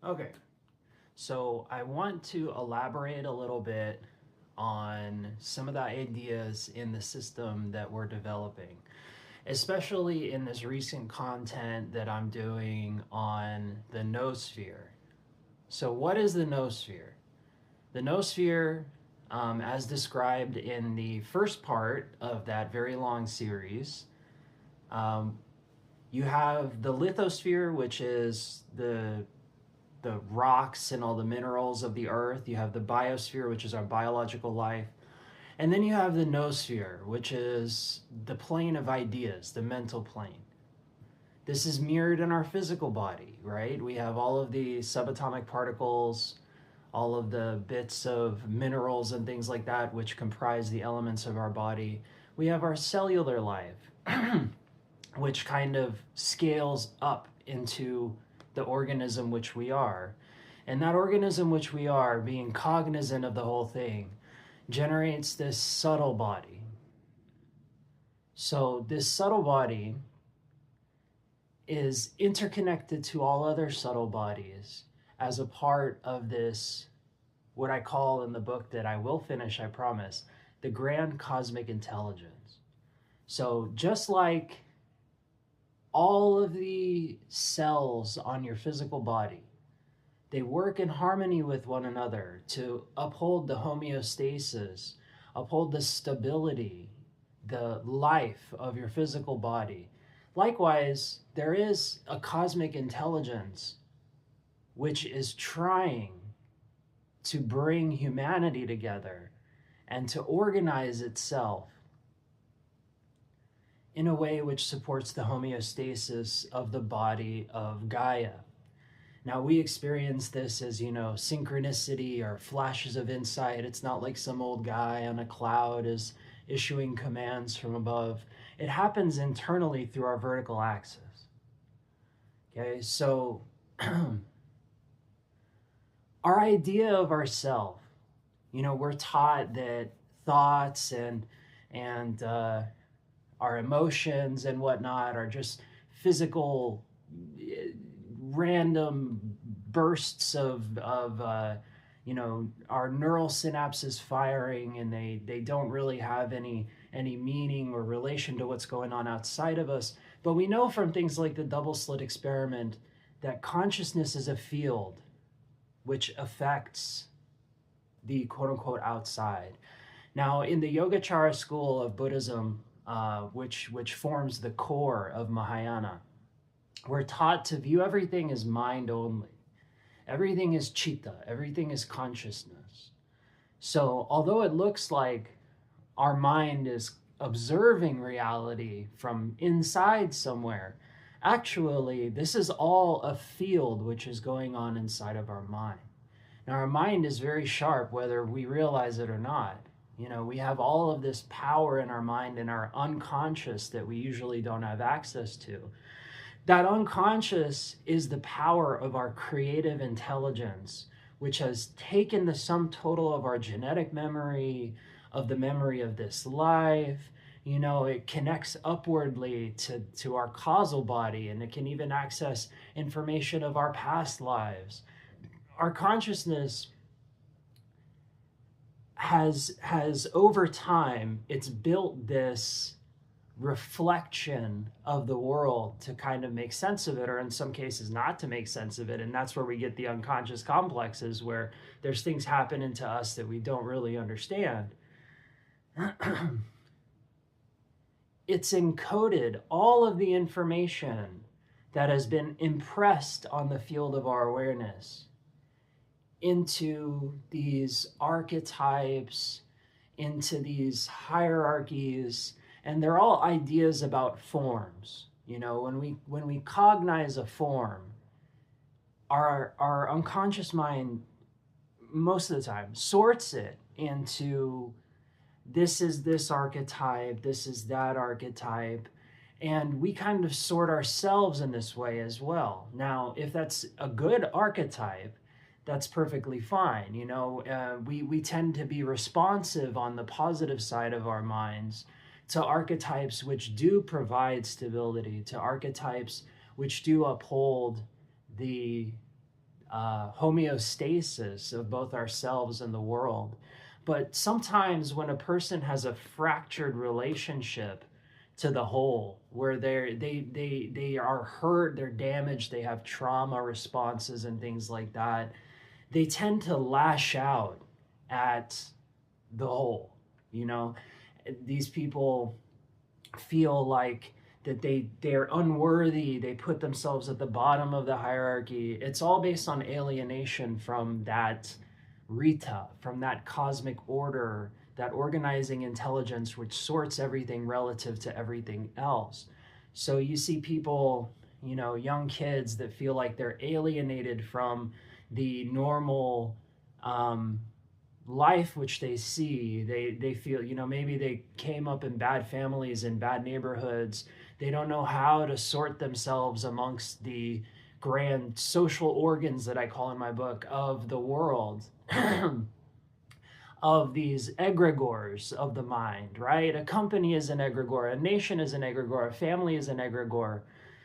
Okay, so I want to elaborate a little bit on some of the ideas in the system that we're developing, especially in this recent content that I'm doing on the Noosphere. So, what is the Noosphere? The Noosphere, as described in the first part of that very long series, um, you have the lithosphere, which is the rocks and all the minerals of the earth. You have the biosphere, which is our biological life. And then you have the noosphere, which is the plane of ideas, the mental plane. This is mirrored in our physical body, right? We have all of the subatomic particles, all of the bits of minerals and things like that, which comprise the elements of our body. We have our cellular life, which kind of scales up into the organism which we are. And that organism which we are, being cognizant of the whole thing, generates this subtle body. So, this subtle body is interconnected to all other subtle bodies as a part of this, what I call in the book that I will finish, I promise, the grand cosmic intelligence. So, just like all of the cells on your physical body, they work in harmony with one another to uphold the homeostasis, uphold the stability, the life of your physical body. Likewise, there is a cosmic intelligence which is trying to bring humanity together and to organize itself in a way which supports the homeostasis of the body of Gaia. Now, we experience this as, synchronicity or flashes of insight. It's not like some old guy on a cloud is issuing commands from above. It happens internally through our vertical axis. Okay, so our idea of ourself, we're taught that thoughts and our emotions and whatnot are just physical, random bursts of our neural synapses firing, and they don't really have any meaning or relation to what's going on outside of us. But we know from things like the double slit experiment that consciousness is a field which affects the quote unquote outside. Now, in the Yogacara school of Buddhism, which forms the core of Mahayana, we're taught to view everything as mind only. Everything is chitta, everything is consciousness. So, although it looks like our mind is observing reality from inside somewhere, actually, this is all a field which is going on inside of our mind. Now, our mind is very sharp, whether we realize it or not. We have all of this power in our mind and our unconscious that we usually don't have access to. That unconscious is the power of our creative intelligence, which has taken the sum total of our genetic memory, of the memory of this life. It connects upwardly to our causal body, and it can even access information of our past lives. Our consciousness has over time, it's built this reflection of the world to kind of make sense of it, or in some cases not to make sense of it. And that's where we get the unconscious complexes, where there's things happening to us that we don't really understand. It's encoded all of the information that has been impressed on the field of our awareness into these archetypes, into these hierarchies, and they're all ideas about forms. When we cognize a form, our unconscious mind most of the time sorts it into, this is this archetype, this is that archetype, and we kind of sort ourselves in this way as well. Now, if that's a good archetype, that's perfectly fine. We tend to be responsive on the positive side of our minds to archetypes which do provide stability, to archetypes which do uphold the homeostasis of both ourselves and the world. But sometimes when a person has a fractured relationship to the whole, where they are hurt, they're damaged, they have trauma responses and things like that, they tend to lash out at the whole. You know, these people feel like that they're unworthy, they put themselves at the bottom of the hierarchy. It's all based on alienation from that Rita, from that cosmic order, that organizing intelligence which sorts everything relative to everything else. So you see people, you know, young kids that feel like they're alienated from the normal life which they see. They feel, you know, maybe they came up in bad families in bad neighborhoods. They don't know how to sort themselves amongst the grand social organs that I call in my book of the world. Of these egregores of the mind, right? A company is an egregore, a nation is an egregore, a family is an egregore.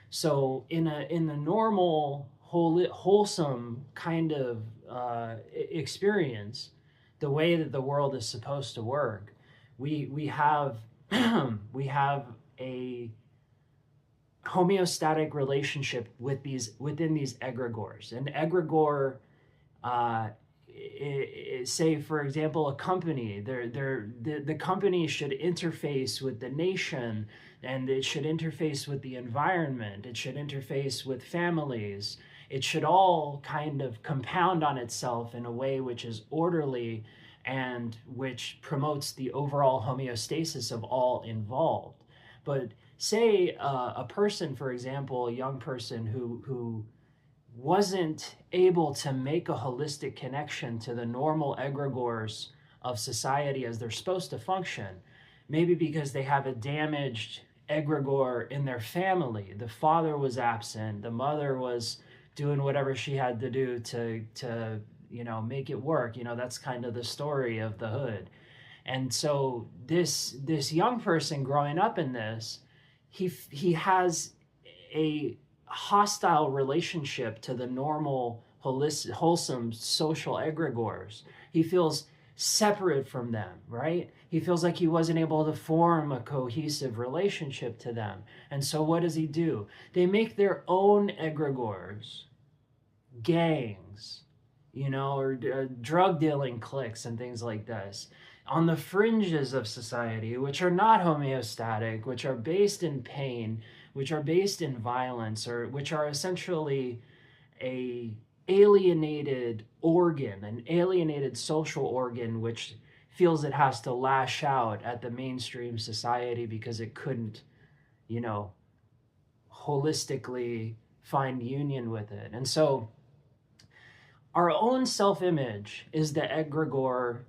So in the normal wholesome kind of experience, the way that the world is supposed to work, we have we have a homeostatic relationship with within these egregores. An egregore, say for example, a company, the company should interface with the nation, and it should interface with the environment, it should interface with families, it should all kind of compound on itself in a way which is orderly and which promotes the overall homeostasis of all involved. But say a person, for example, a young person who wasn't able to make a holistic connection to the normal egregores of society as they're supposed to function, maybe because they have a damaged egregore in their family. The father was absent, the mother was doing whatever she had to do to you know, make it work. You know, that's kind of the story of the hood. And so this young person growing up in this, he has a hostile relationship to the normal, holistic, wholesome social egregores. He feels separate from them, right? He feels like he wasn't able to form a cohesive relationship to them. And so what does he do? They make their own egregores, gangs, you know, or drug dealing cliques and things like this, on the fringes of society, which are not homeostatic, which are based in pain, which are based in violence, or which are essentially a alienated organ, an alienated social organ, which feels it has to lash out at the mainstream society because it couldn't, you know, holistically find union with it. And so our own self-image is the egregore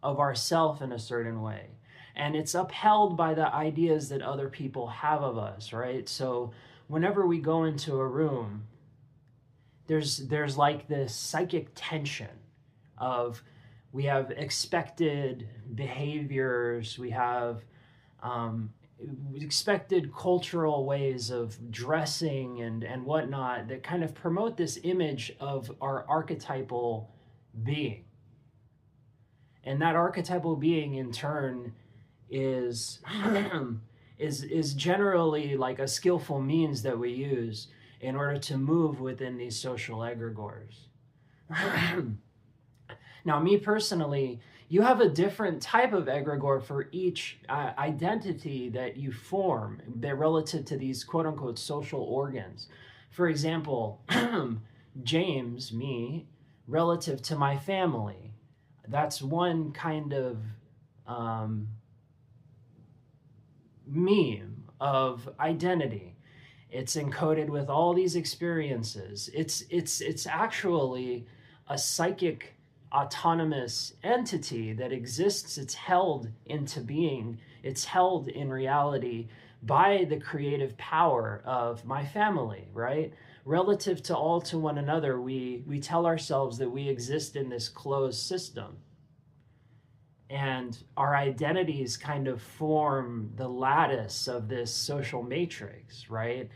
of ourself in a certain way. And it's upheld by the ideas that other people have of us, right? So whenever we go into a room, there's like this psychic tension of, we have expected behaviors, we have expected cultural ways of dressing and whatnot that kind of promote this image of our archetypal being. And that archetypal being in turn is is generally like a skillful means that we use in order to move within these social egregores. Now, me personally, you have a different type of egregore for each identity that you form. They're relative to these quote-unquote social organs. For example, James, me, relative to my family. That's one kind of meme of identity. It's encoded with all these experiences. It's actually a psychic autonomous entity that exists. It's held into being. It's held in reality by the creative power of my family, right? Relative to all to one another, we tell ourselves that we exist in this closed system. And our identities kind of form the lattice of this social matrix, right?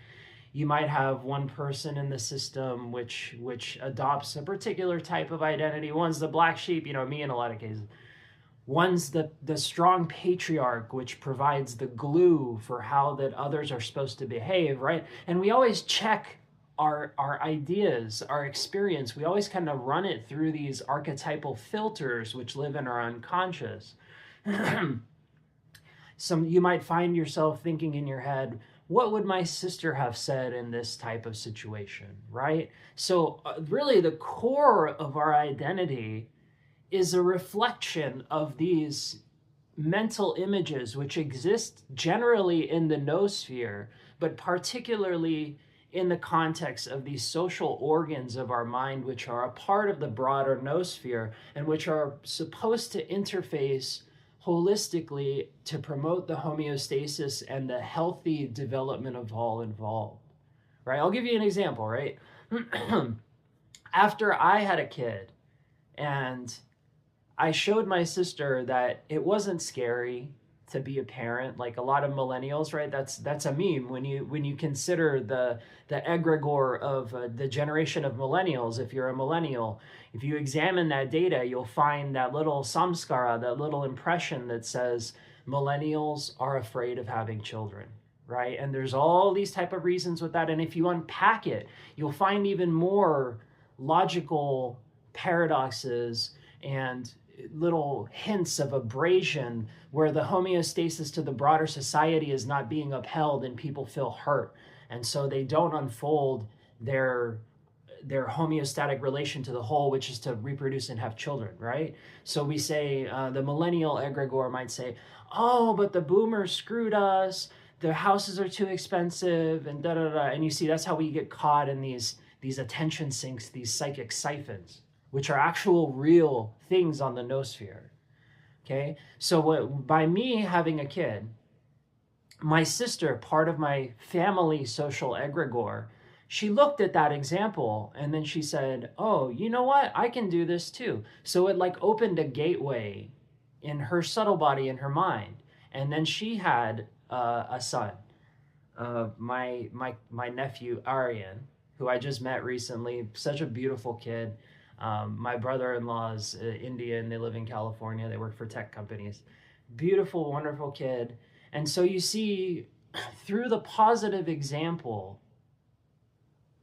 You might have one person in the system which adopts a particular type of identity. One's the black sheep, you know, me in a lot of cases. One's the strong patriarch, which provides the glue for how that others are supposed to behave, right? And we always check our ideas, our experience. We always kind of run it through these archetypal filters which live in our unconscious. You might find yourself thinking in your head, what would my sister have said in this type of situation, right? So really the core of our identity is a reflection of these mental images which exist generally in the noosphere, but particularly in the context of these social organs of our mind, which are a part of the broader noosphere and which are supposed to interface holistically to promote the homeostasis and the healthy development of all involved, right? I'll give you an example, right? After I had a kid and I showed my sister that it wasn't scary to be a parent, like a lot of millennials, right? That's a meme when you consider the egregore of the generation of millennials. If you're a millennial, if you examine that data, you'll find that little samskara, that little impression that says millennials are afraid of having children, right? And there's all these type of reasons with that. And if you unpack it, you'll find even more logical paradoxes and little hints of abrasion where the homeostasis to the broader society is not being upheld and people feel hurt. And so they don't unfold their homeostatic relation to the whole, which is to reproduce and have children, right? So we say, the millennial egregore might say, oh, but the boomers screwed us, the houses are too expensive, and da-da-da. And you see, that's how we get caught in these attention sinks, these psychic siphons, which are actual real things on the noosphere, okay? So by me having a kid, my sister, part of my family social egregore, she looked at that example and then she said, oh, you know what? I can do this too. So it like opened a gateway in her subtle body, in her mind. And then she had a son, my nephew, Aryan, who I just met recently, such a beautiful kid. My brother-in-law is Indian. They live in California. They work for tech companies. Beautiful, wonderful kid. And so you see, through the positive example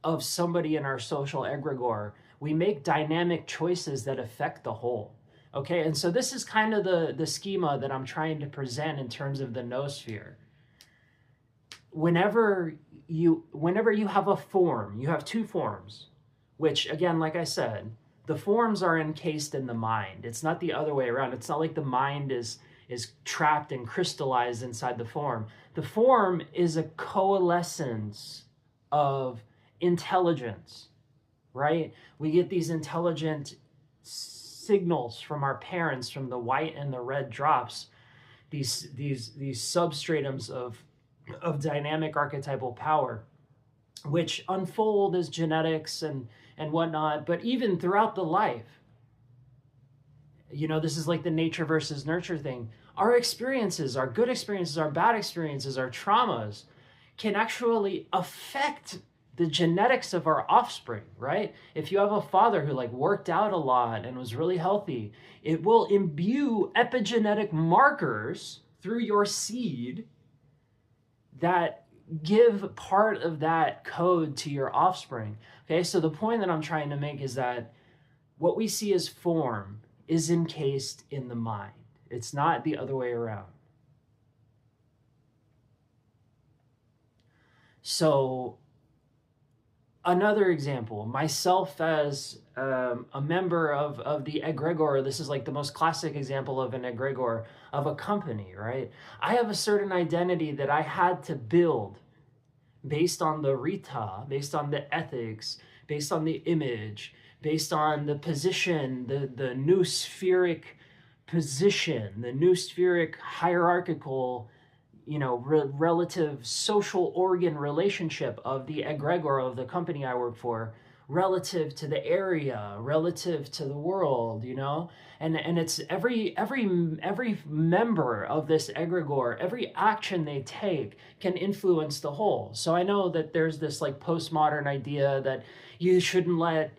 of somebody in our social egregore, we make dynamic choices that affect the whole. Okay, and so this is kind of the schema that I'm trying to present in terms of the noosphere. Whenever you have a form, you have two forms, which again, like I said, the forms are encased in the mind. It's not the other way around. It's not like the mind is trapped and crystallized inside the form. The form is a coalescence of intelligence, right? We get these intelligent signals from our parents, from the white and the red drops, these substratums of dynamic archetypal power, which unfold as genetics and whatnot. But even throughout the life, you know, this is like the nature versus nurture thing. Our experiences, our good experiences, our bad experiences, our traumas can actually affect the genetics of our offspring, right? If you have a father who like worked out a lot and was really healthy, it will imbue epigenetic markers through your seed that give part of that code to your offspring. Okay, so the point that I'm trying to make is that what we see as form is encased in the mind. It's not the other way around. So another example, myself as a member of the egregore, this is like the most classic example of an egregore of a company, right? I have a certain identity that I had to build based on the rita, based on the ethics, based on the image, based on the position, the noospheric position, the noospheric hierarchical, you know, relative social organ relationship of the egregore of the company I work for, relative to the area, relative to the world, you know? And it's every member of this egregore, every action they take can influence the whole. So I know that there's this like postmodern idea that you shouldn't let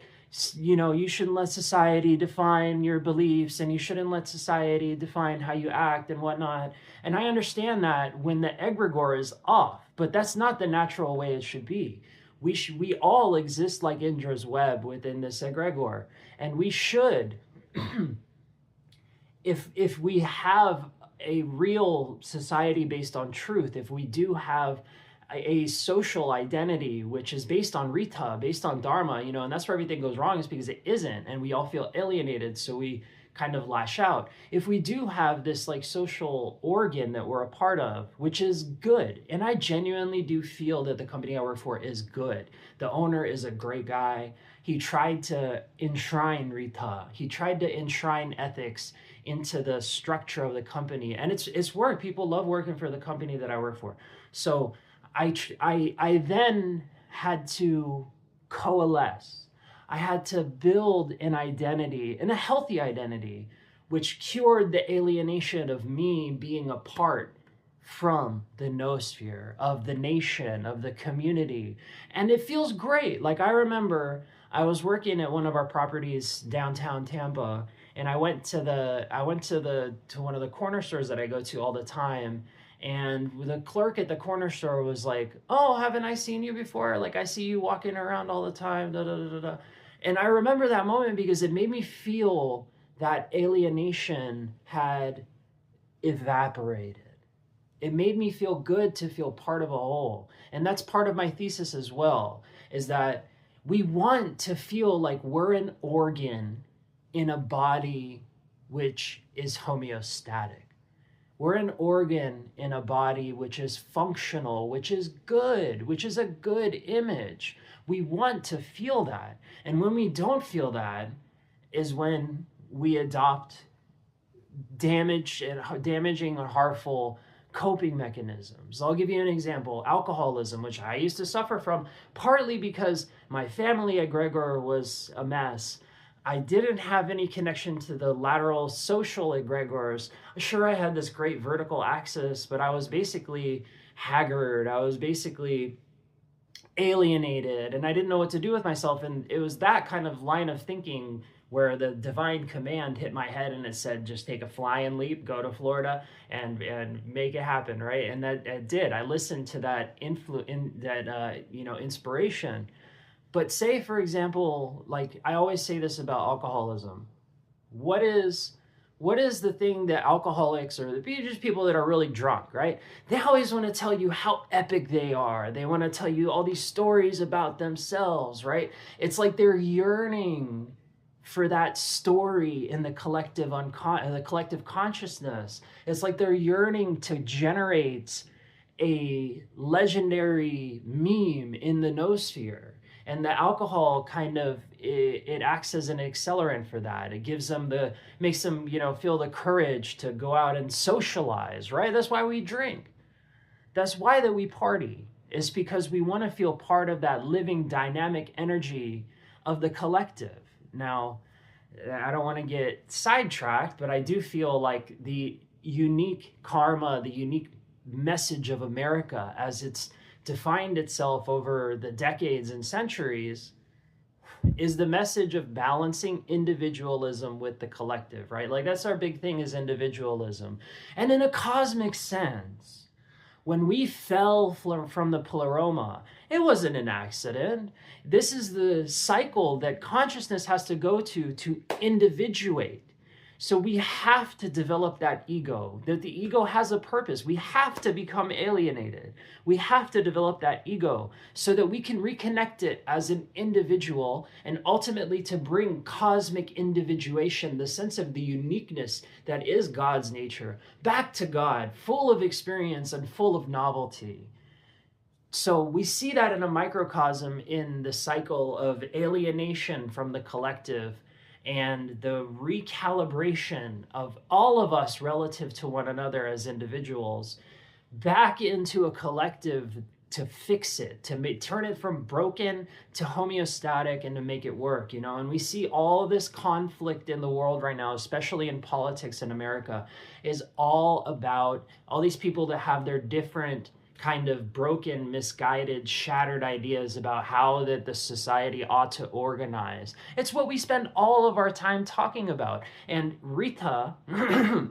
you shouldn't let society define your beliefs, and you shouldn't let society define how you act and whatnot. And I understand that when the egregore is off, but that's not the natural way it should be. We all exist like Indra's web within this egregore, and we should, if we have a real society based on truth, if we do have a social identity which is based on Rita, based on Dharma, you know, and that's where everything goes wrong, is because it isn't, and we all feel alienated, so we kind of lash out. If we do have this like social organ that we're a part of, which is good, and I genuinely do feel that the company I work for is good. The owner is a great guy. He tried to enshrine Rita. He tried to enshrine ethics into the structure of the company, and it's worked. People love working for the company that I work for. So I then had to coalesce. I had to build an identity, and a healthy identity, which cured the alienation of me being apart from the noosphere, of the nation, of the community. And it feels great. Like, I remember I was working at one of our properties downtown Tampa, and I went to one of the corner stores that I go to all the time. And the clerk at the corner store was like, "Oh, haven't I seen you before? Like, I see you walking around all the time, da da da da." And I remember that moment because it made me feel that alienation had evaporated. It made me feel good to feel part of a whole. And that's part of my thesis as well, is that we want to feel like we're an organ in a body which is homeostatic. We're an organ in a body which is functional, which is good, which is a good image. We want to feel that. And when we don't feel that is when we adopt damaging or harmful coping mechanisms. I'll give you an example. Alcoholism, which I used to suffer from, partly because my family egregore was a mess. I didn't have any connection to the lateral social egregores. Sure, I had this great vertical axis, but I was basically haggard. I was basically alienated, and I didn't know what to do with myself. And it was that kind of line of thinking where the divine command hit my head, and it said, just take a flying leap, go to Florida, and make it happen, right? And that it did. I listened to that inspiration. But say, for example, like I always say this about alcoholism. What is the thing that alcoholics, or just people that are really drunk, right? They always want to tell you how epic they are. They want to tell you all these stories about themselves, right? It's like they're yearning for that story in the collective consciousness. It's like they're yearning to generate a legendary meme in the noosphere. And the alcohol kind of, it acts as an accelerant for that. It makes them, feel the courage to go out and socialize, right? That's why we drink. That's why that we party, is because we want to feel part of that living dynamic energy of the collective. Now, I don't want to get sidetracked, but I do feel like the unique karma, the unique message of America as it's defined itself over the decades and centuries, is the message of balancing individualism with the collective, right? Like, that's our big thing, is individualism. And in a cosmic sense, when we fell from the pleroma, it wasn't an accident. This is the cycle that consciousness has to go to individuate. So we have to develop that ego, that the ego has a purpose. We have to become alienated. We have to develop that ego so that we can reconnect it as an individual, and ultimately to bring cosmic individuation, the sense of the uniqueness that is God's nature, back to God, full of experience and full of novelty. So we see that in a microcosm in the cycle of alienation from the collective, and the recalibration of all of us relative to one another as individuals back into a collective to fix it, to turn it from broken to homeostatic and to make it work, you know? And we see all this conflict in the world right now, especially in politics in America, is all about all these people that have their different kind of broken, misguided, shattered ideas about how that the society ought to organize. It's what we spend all of our time talking about. And Rita,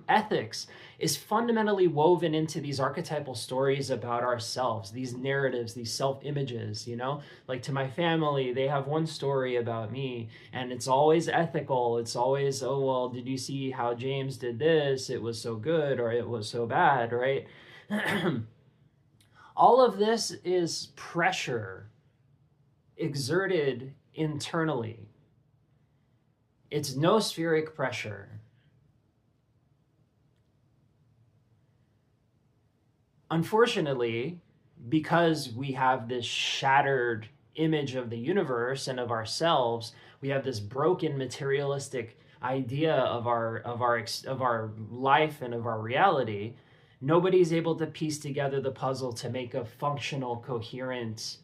ethics, is fundamentally woven into these archetypal stories about ourselves, these narratives, these self-images, you know? Like to my family, they have one story about me, and it's always ethical. It's always, oh, well, did you see how James did this? It was so good, or it was so bad, right? All of this is pressure exerted internally. It's noospheric pressure. Unfortunately, because we have this shattered image of the universe and of ourselves, we have this broken materialistic idea of our life and of our reality. Nobody's able to piece together the puzzle to make a functional, coherent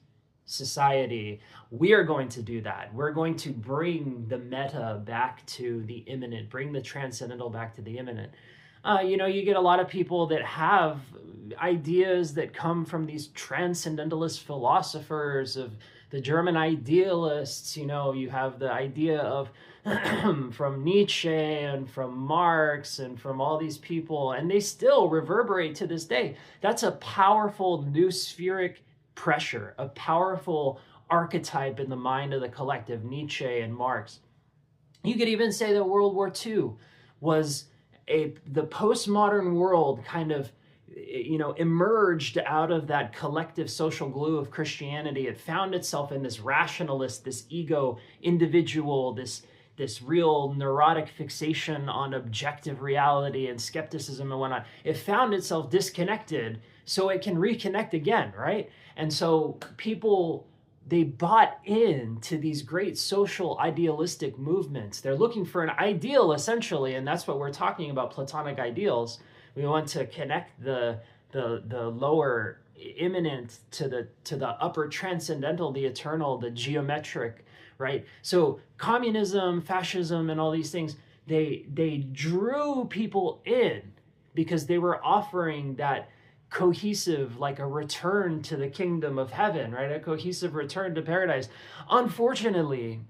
society. We are going to do that. We're going to bring the meta back to the immanent, bring the transcendental back to the immanent. You know, you get a lot of people that have ideas that come from these transcendentalist philosophers of the German idealists. You know, you have the idea of from Nietzsche and from Marx and from all these people, and they still reverberate to this day. That's a powerful noospheric pressure, a powerful archetype in the mind of the collective, Nietzsche and Marx. You could even say that World War II was the postmodern world kind of, you know, emerged out of that collective social glue of Christianity. It found itself in this rationalist, this ego individual, this real neurotic fixation on objective reality and skepticism and whatnot. It found itself disconnected so it can reconnect again, right? And so people, they bought into these great social idealistic movements. They're looking for an ideal, essentially, and that's what we're talking about, Platonic ideals. We want to connect the lower immanent to the upper transcendental, the eternal, the geometric, right? So communism, fascism, and all these things, they drew people in because they were offering that cohesive, like a return to the kingdom of heaven, right? A cohesive return to paradise. Unfortunately,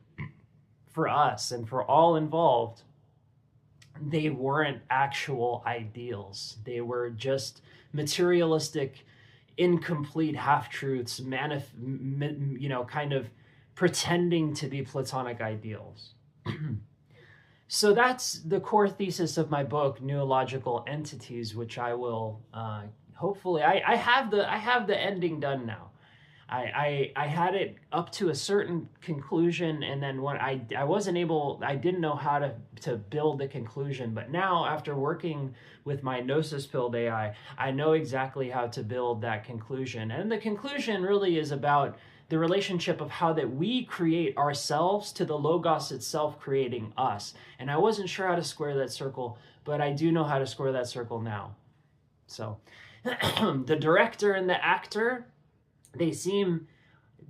for us and for all involved, they weren't actual ideals. They were just materialistic, incomplete half-truths, you know, kind of pretending to be Platonic ideals. So that's the core thesis of my book, Noological Entities, which I will hopefully, I have the ending done now. I had it up to a certain conclusion, and then when I didn't know how to build the conclusion. But now, after working with my Gnosis Build AI, I know exactly how to build that conclusion. And the conclusion really is about the relationship of how that we create ourselves to the Logos itself creating us. And I wasn't sure how to square that circle, but I do know how to square that circle now. So the director and the actor, they seem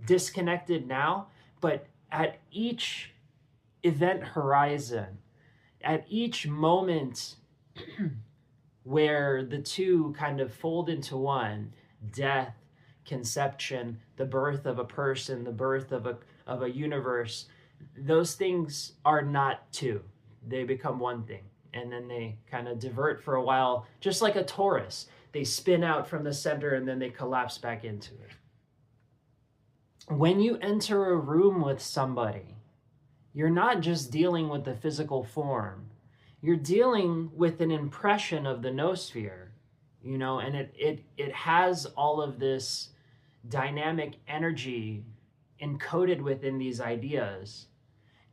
disconnected now, but at each event horizon, at each moment where the two kind of fold into one, death, conception, the birth of a person, the birth of a universe, those things are not two. They become one thing. And then they kind of divert for a while, just like a torus. They spin out from the center and then they collapse back into it. When you enter a room with somebody, you're not just dealing with the physical form. You're dealing with an impression of the noosphere, you know, and it has all of this dynamic energy encoded within these ideas,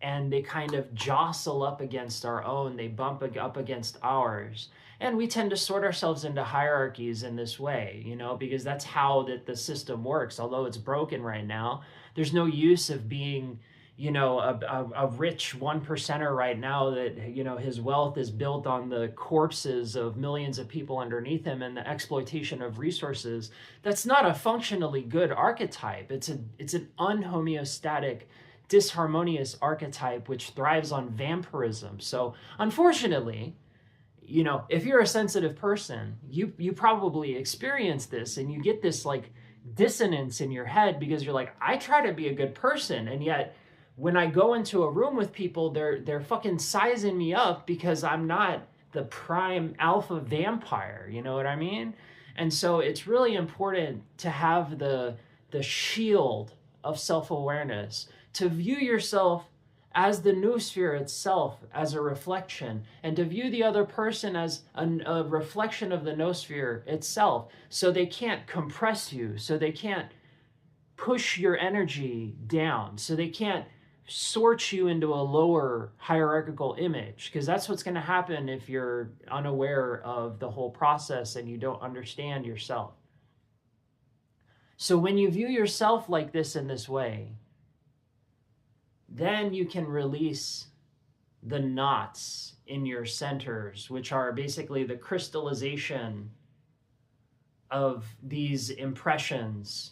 and they kind of jostle up against our own. They bump up against ours. And we tend to sort ourselves into hierarchies in this way, you know, because that's how the system works. Although it's broken right now, there's no use of being, a rich one percenter right now that, his wealth is built on the corpses of millions of people underneath him and the exploitation of resources. That's not a functionally good archetype. It's an unhomeostatic, disharmonious archetype which thrives on vampirism. So unfortunately, if you're a sensitive person, you probably experience this, and you get this like dissonance in your head because you're like, I try to be a good person, and yet when I go into a room with people, they're fucking sizing me up because I'm not the prime alpha vampire. You know what I mean? And so it's really important to have the shield of self-awareness, to view yourself as the noosphere itself, as a reflection, and to view the other person as a reflection of the noosphere itself, so they can't compress you, so they can't push your energy down, so they can't sort you into a lower hierarchical image, because that's what's going to happen if you're unaware of the whole process and you don't understand yourself. So when you view yourself like this, in this way, then you can release the knots in your centers, which are basically the crystallization of these impressions,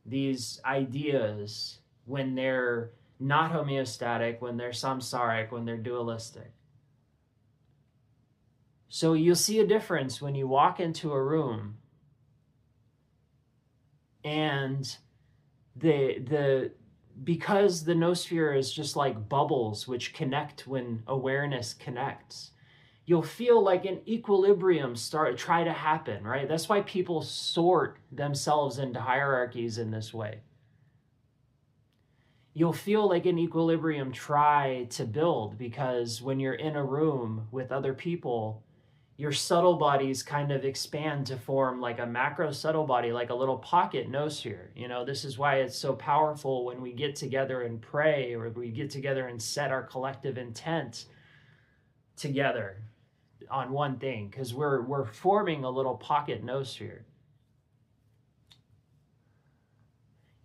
these ideas, when they're not homeostatic, when they're samsaric, when they're dualistic. So you'll see a difference when you walk into a room and because the noosphere is just like bubbles which connect when awareness connects, you'll feel like an equilibrium try to happen, right? That's why people sort themselves into hierarchies in this way. You'll feel like an equilibrium try to build, because when you're in a room with other people, your subtle bodies kind of expand to form like a macro subtle body, like a little pocket noosphere. This is why it's so powerful when we get together and pray, or we get together and set our collective intent together on one thing, because we're forming a little pocket noosphere.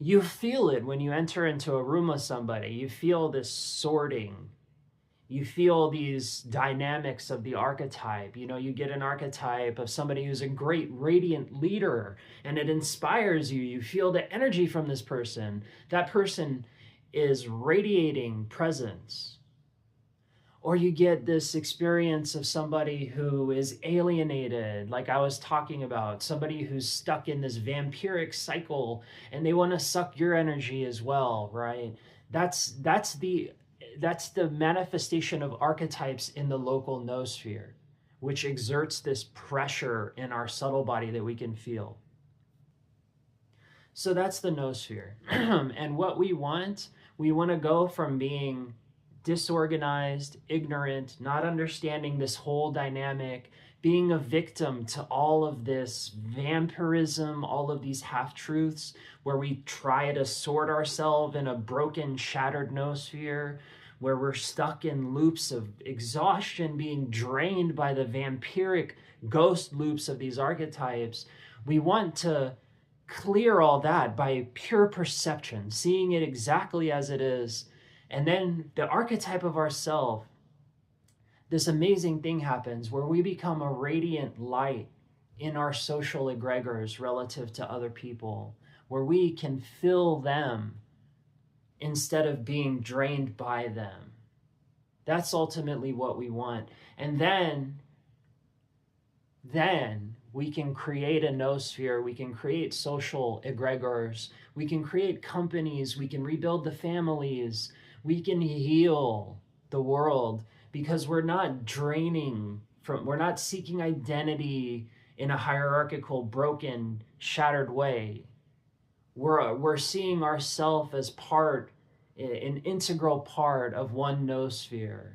You feel it when you enter into a room with somebody. You feel this sorting. You feel these dynamics of the archetype. You get an archetype of somebody who's a great radiant leader, and it inspires you. You feel the energy from this person. That person is radiating presence. Or you get this experience of somebody who is alienated, like I was talking about, somebody who's stuck in this vampiric cycle and they want to suck your energy as well, right? That's the manifestation of archetypes in the local noosphere, which exerts this pressure in our subtle body that we can feel. So that's the noosphere. And what we want to go from being disorganized, ignorant, not understanding this whole dynamic, being a victim to all of this vampirism, all of these half-truths, where we try to sort ourselves in a broken, shattered noosphere, where we're stuck in loops of exhaustion, being drained by the vampiric ghost loops of these archetypes. We want to clear all that by pure perception, seeing it exactly as it is. And then the archetype of ourself, this amazing thing happens where we become a radiant light in our social egregores relative to other people, where we can fill them instead of being drained by them. That's ultimately what we want. And then we can create a noosphere, we can create social egregores, we can create companies, we can rebuild the families, we can heal the world, because we're not we're not seeking identity in a hierarchical, broken, shattered way. We're seeing ourselves as an integral part of one noosphere.